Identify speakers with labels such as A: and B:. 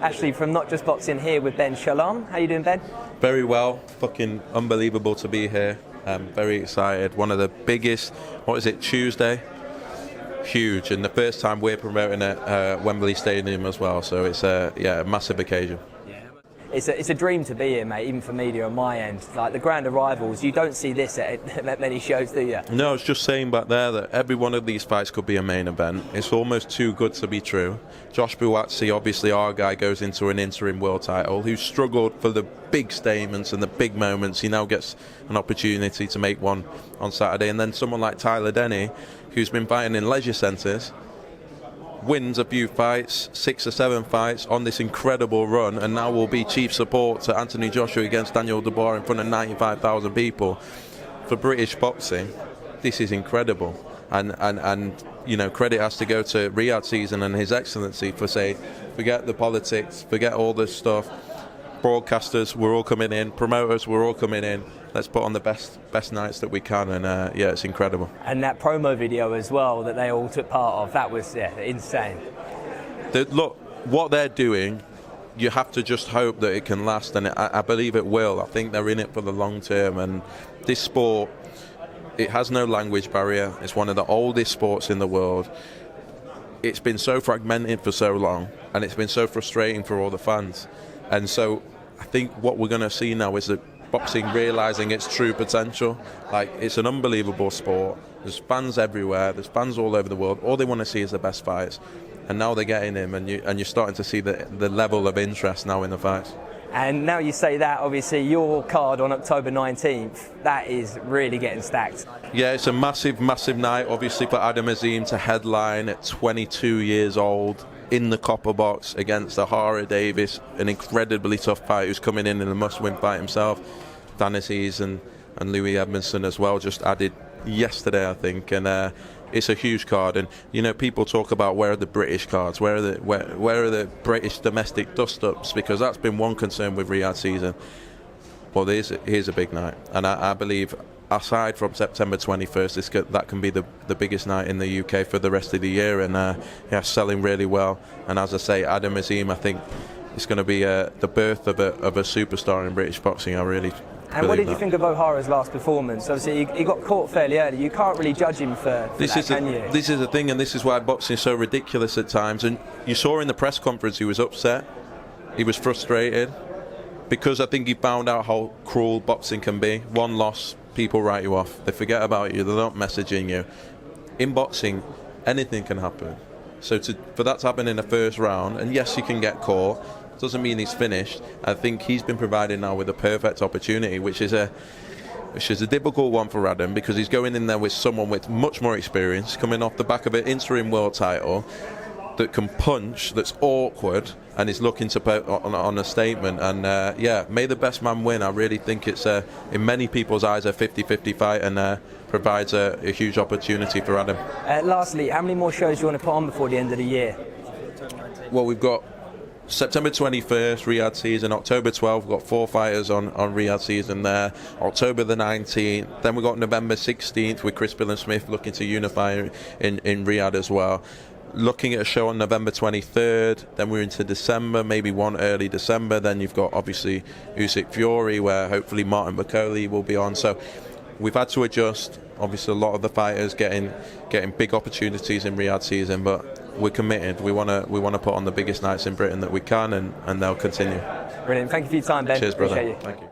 A: Ashley from Notjustboxing here with Ben. Shalom. How you doing, Ben?
B: Very well. Fucking unbelievable to be here. Very excited. One of the biggest, Tuesday? Huge. And the first time we're promoting at Wembley Stadium as well. So it's a massive occasion.
A: It's a dream to be here, mate, even for media on my end. Like the grand arrivals, you don't see this at many shows, do you?
B: No, I was just saying back there that every one of these fights could be a main event. It's almost too good to be true. Josh Buatsi, obviously our guy, goes into an interim world title, who struggled for the big statements and the big moments. He now gets an opportunity to make one on Saturday. And then someone like Tyler Denny, who's been fighting in leisure centres, wins a few fights, 6 or 7 fights on this incredible run, and now will be chief support to Anthony Joshua against AJ Dubois in front of 95,000 people. For British boxing, this is incredible, and you know, credit has to go to Riyadh Season and His Excellency for saying, forget the politics, forget all this stuff. Broadcasters, we're all coming in. Promoters, we're all coming in. Let's put on the best nights that we can, and it's incredible.
A: And that promo video as well that they all took part of, that was insane.
B: Look, what they're doing, you have to just hope that it can last, and I believe it will. I think they're in it for the long term, and this sport, it has no language barrier. It's one of the oldest sports in the world. It's been so fragmented for so long, and it's been so frustrating for all the fans. And so I think what we're going to see now is that boxing realising its true potential. Like, it's an unbelievable sport. There's fans everywhere. There's fans all over the world. All they want to see is the best fights. And now they're getting him, and you're starting to see the level of interest now in the fights.
A: And now you say that, obviously, your card on October 19th, that is really getting stacked.
B: Yeah, it's a massive, massive night, obviously, for Adam Azim to headline at 22 years old in the copper box against Ahara Davis, an incredibly tough fight who's coming in a must-win fight himself. Dan Aziz and Louis Edmondson as well, just added yesterday, I think, and it's a huge card. And you know, people talk about where are the British cards, where are the British domestic dust-ups, because that's been one concern with Riyadh Season. Well, here's a big night, and I believe, aside from September 21st, that can be the biggest night in the UK for the rest of the year, and selling really well. And as I say, Adam Azim, I think it's going to be the birth of a superstar in British boxing. I really.
A: And what did you think of O'Hara's last performance? Obviously, he got caught fairly early. You can't really judge him for
B: this,
A: can you?
B: This is the thing, and this is why boxing is so ridiculous at times. And you saw in the press conference he was upset, he was frustrated, because I think he found out how cruel boxing can be. One loss, people write you off. They forget about you. They're not messaging you. In boxing, anything can happen. So for that to happen in the first round, and yes, you can get caught, doesn't mean he's finished. I think he's been provided now with a perfect opportunity, which is a difficult one for Adam, because he's going in there with someone with much more experience, coming off the back of an interim world title, that can punch, that's awkward, and is looking to put on a statement. And may the best man win. I really think it's in many people's eyes a 50-50 fight, and provides a huge opportunity for Adam.
A: Lastly, how many more shows do you want to put on before the end of the year?
B: Well, we've got September 21st, Riyadh Season. October 12th, we've got 4 fighters on Riyadh Season there. October the 19th. Then we've got November 16th with Chris Bill and Smith looking to unify in Riyadh as well. Looking at a show on November 23rd. Then we're into December, maybe one early December. Then you've got, obviously, Usyk Fury, where hopefully Martin McCauley will be on. So we've had to adjust. Obviously, a lot of the fighters getting big opportunities in Riyadh Season, but we're committed. We want to put on the biggest nights in Britain that we can, and they'll continue.
A: Brilliant. Thank you for your time, Ben.
B: Cheers, brother.
A: Appreciate you.
B: Thank you.